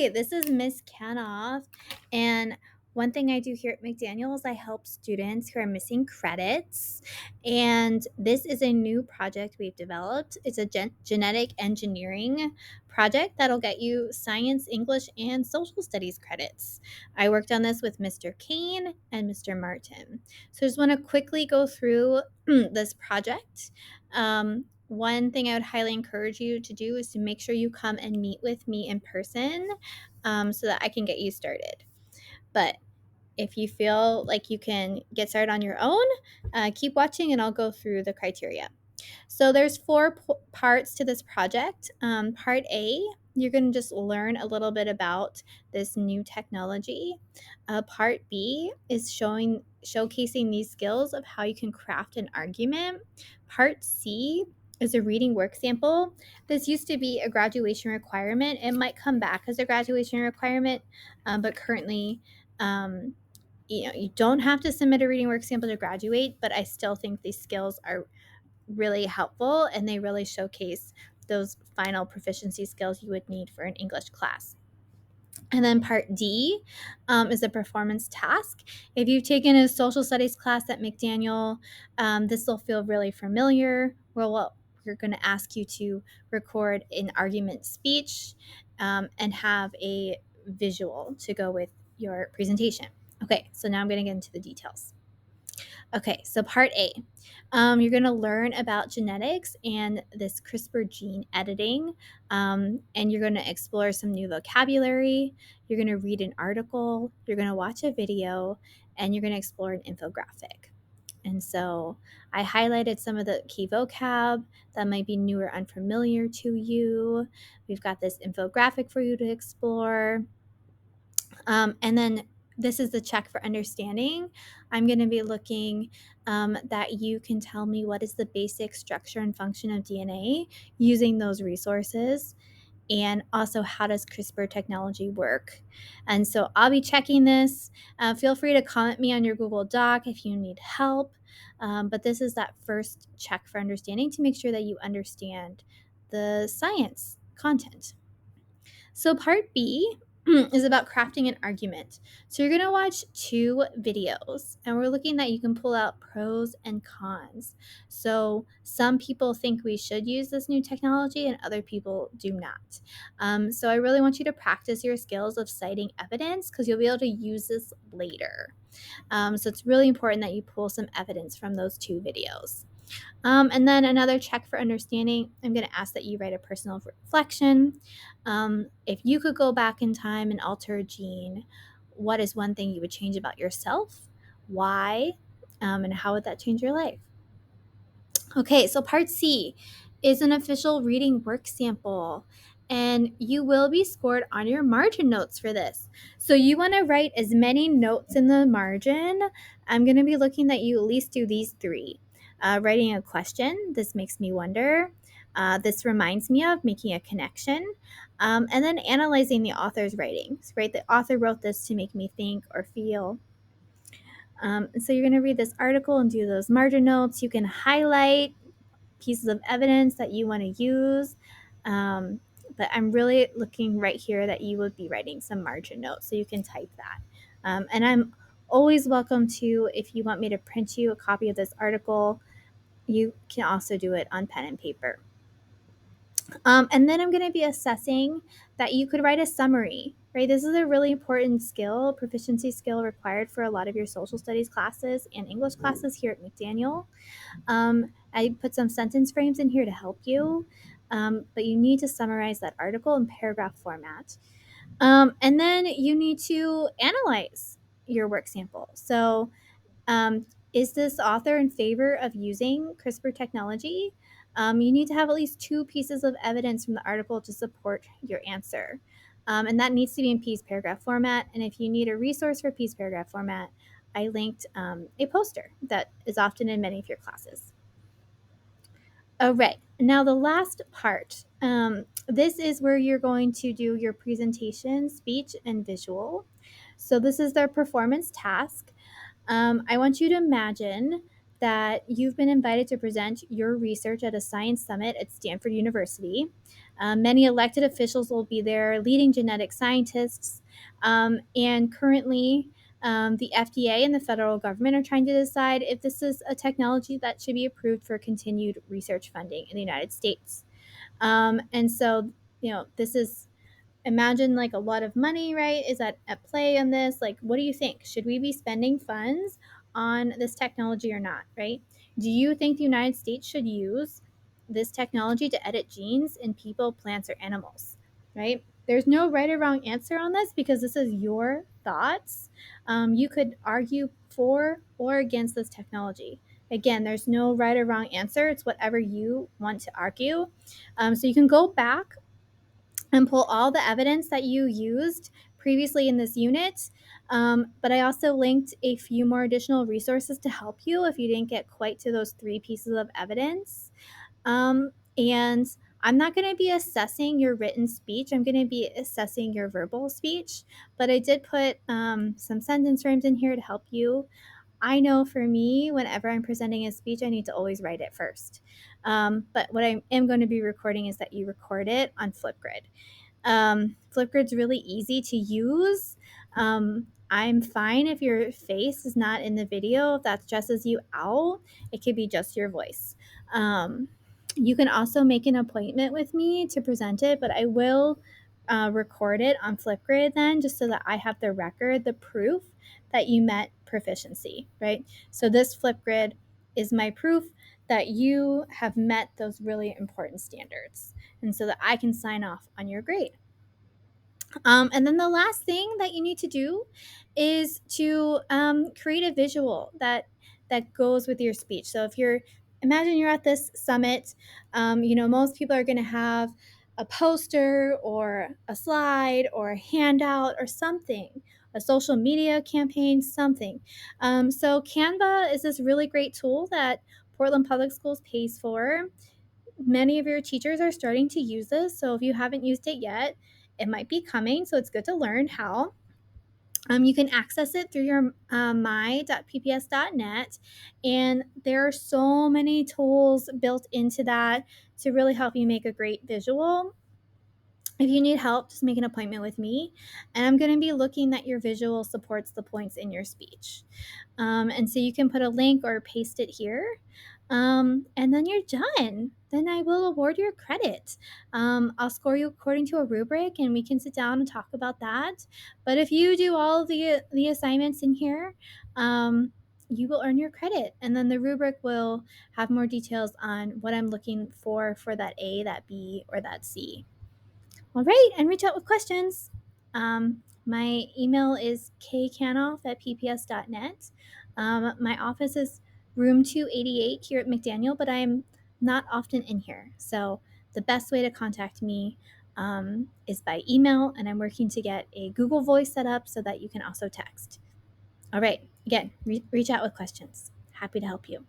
Hi, this is Miss Kanoff. And one thing I do here at McDaniel is I help students who are missing credits. And this is a new project we've developed. It's a genetic engineering project that'll get you science, English, and social studies credits. I worked on this with Mr. Kane and Mr. Martin. So I just want to quickly go through this project. One thing I would highly encourage you to do is to make sure you come and meet with me in person so that I can get you started. But if you feel like you can get started on your own, keep watching and I'll go through the criteria. So there's four parts to this project. Part A, you're going to just learn a little bit about this new technology. Part B is showcasing these skills of how you can craft an argument. Part C is a reading work sample. This used to be a graduation requirement. It might come back as a graduation requirement, but currently, you don't have to submit a reading work sample to graduate, but I still think these skills are really helpful and they really showcase those final proficiency skills you would need for an English class. And then part D is a performance task. If you've taken a social studies class at McDaniel, this will feel really familiar. Well, we're going to ask you to record an argument speech and have a visual to go with your presentation. Okay, so now I'm going to get into the details. Okay, so part A, you're going to learn about genetics and this CRISPR gene editing, and you're going to explore some new vocabulary. You're going to read an article, you're going to watch a video, and you're going to explore an infographic. And so I highlighted some of the key vocab that might be new or unfamiliar to you. We've got this infographic for you to explore. And then this is the check for understanding. I'm going to be looking that you can tell me what is the basic structure and function of DNA using those resources. And also, how does CRISPR technology work? And so I'll be checking this. Feel free to comment me on your Google Doc if you need help. But this is that first check for understanding to make sure that you understand the science content. So part B is about crafting an argument. So you're going to watch two videos and we're looking that you can pull out pros and cons. So some people think we should use this new technology and other people do not. So I really want you to practice your skills of citing evidence because you'll be able to use this later. So it's really important that you pull some evidence from those two videos. And then another check for understanding, I'm going to ask that you write a personal reflection. If you could go back in time and alter a gene, what is one thing you would change about yourself? Why? And how would that change your life? Okay, so part C is an official reading work sample, and you will be scored on your margin notes for this. So you want to write as many notes in the margin. I'm going to be looking that you at least do these three. Writing a question, this makes me wonder. This reminds me of making a connection. And then analyzing the author's writings, right? The author wrote this to make me think or feel. So you're going to read this article and do those margin notes. You can highlight pieces of evidence that you want to use. But I'm really looking right here that you would be writing some margin notes so you can type that. And I'm always welcome to, if you want me to print you a copy of this article, you can also do it on pen and paper. And then I'm going to be assessing that you could write a summary, right? This is a really important skill, proficiency skill required for a lot of your social studies classes and English classes here at McDaniel. I put some sentence frames in here to help you, but you need to summarize that article in paragraph format. And then you need to analyze your work sample. So is this author in favor of using CRISPR technology? You need to have at least two pieces of evidence from the article to support your answer. And that needs to be in piece paragraph format. And if you need a resource for piece paragraph format, I linked a poster that is often in many of your classes. All right, now the last part. This is where you're going to do your presentation, speech, and visual. So this is their performance task. I want you to imagine that you've been invited to present your research at a science summit at Stanford University. Many elected officials will be there, leading genetic scientists. And currently, the FDA and the federal government are trying to decide if this is a technology that should be approved for continued research funding in the United States. And so, this is, imagine like a lot of money, right? Is that at play on this? Like, what do you think? Should we be spending funds on this technology or not, right? Do you think the United States should use this technology to edit genes in people, plants, or animals, right? There's no right or wrong answer on this because this is your thoughts. You could argue for or against this technology. Again, there's no right or wrong answer. It's whatever you want to argue. So you can go back and pull all the evidence that you used previously in this unit. But I also linked a few more additional resources to help you if you didn't get quite to those 3 pieces of evidence. And I'm not going to be assessing your written speech. I'm going to be assessing your verbal speech. But I did put some sentence frames in here to help you. I know for me, whenever I'm presenting a speech, I need to always write it first. But what I am going to be recording is that you record it on Flipgrid. Flipgrid's really easy to use. I'm fine if your face is not in the video. If that stresses you out, it could be just your voice. You can also make an appointment with me to present it, but I will record it on Flipgrid then, just so that I have the record, the proof that you met proficiency, right? So this Flipgrid is my proof that you have met those really important standards, and so that I can sign off on your grade. And then the last thing that you need to do is to create a visual that goes with your speech. So if you're, imagine you're at this summit, most people are going to have a poster or a slide or a handout or something, a social media campaign, something. So Canva is this really great tool that Portland Public Schools pays for. Many of your teachers are starting to use this. So if you haven't used it yet, it might be coming. So it's good to learn how. You can access it through your my.pps.net. And there are so many tools built into that to really help you make a great visual. If you need help, just make an appointment with me. And I'm going to be looking that your visual supports the points in your speech. And so you can put a link or paste it here. And then you're done. Then I will award your credit. I'll score you according to a rubric, and we can sit down and talk about that. But if you do all the assignments in here, you will earn your credit. And then the rubric will have more details on what I'm looking for that A, that B, or that C. All right, and reach out with questions. My email is kcanoff@pps.net. My office is room 288 here at McDaniel, but I'm not often in here. So the best way to contact me is by email, and I'm working to get a Google Voice set up so that you can also text. All right, again, reach out with questions. Happy to help you.